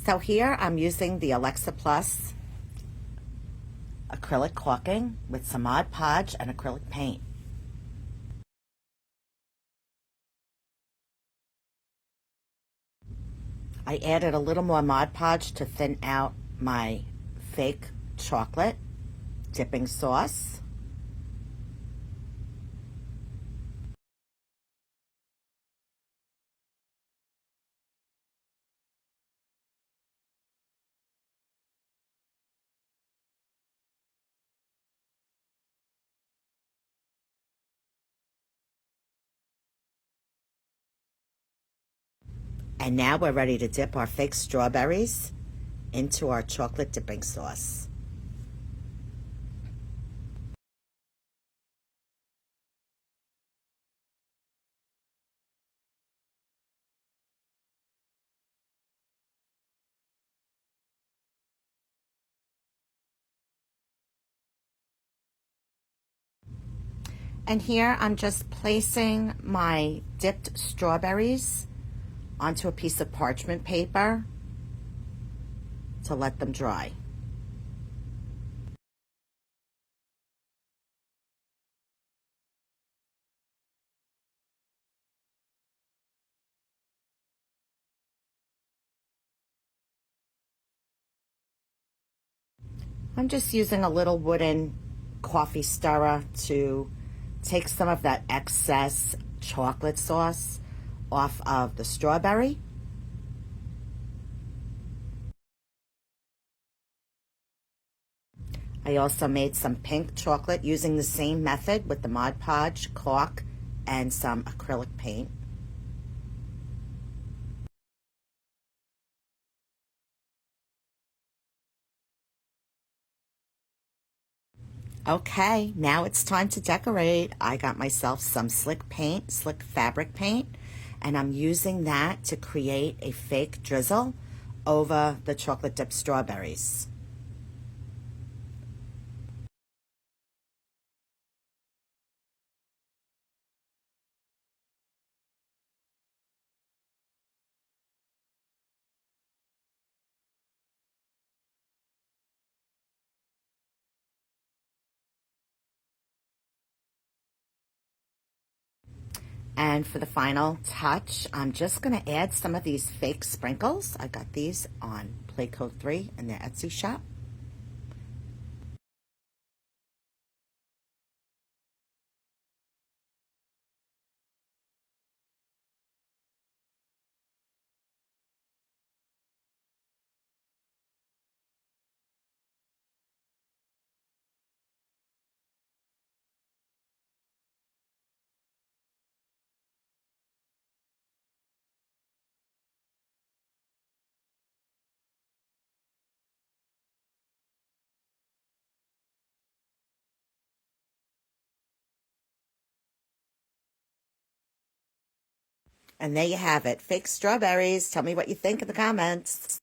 So here I'm using the Alexa Plus acrylic caulking with some Mod Podge and acrylic paint. I added a little more Mod Podge to thin out my fake chocolate dipping sauce. And now we're ready to dip our fake strawberries into our chocolate dipping sauce. And here I'm just placing my dipped strawberries onto a piece of parchment paper to let them dry. I'm just using a little wooden coffee stirrer to take some of that excess chocolate sauce off of the strawberry. I also made some pink chocolate using the same method with the Mod Podge, caulk, and some acrylic paint. Okay, now it's time to decorate. I got myself some slick paint, slick fabric paint, and I'm using that to create a fake drizzle over the chocolate dipped strawberries. And for the final touch, I'm just going to add some of these fake sprinkles. I got these on Playco 3 in their Etsy shop. And there you have it, fake strawberries. Tell me what you think in the comments.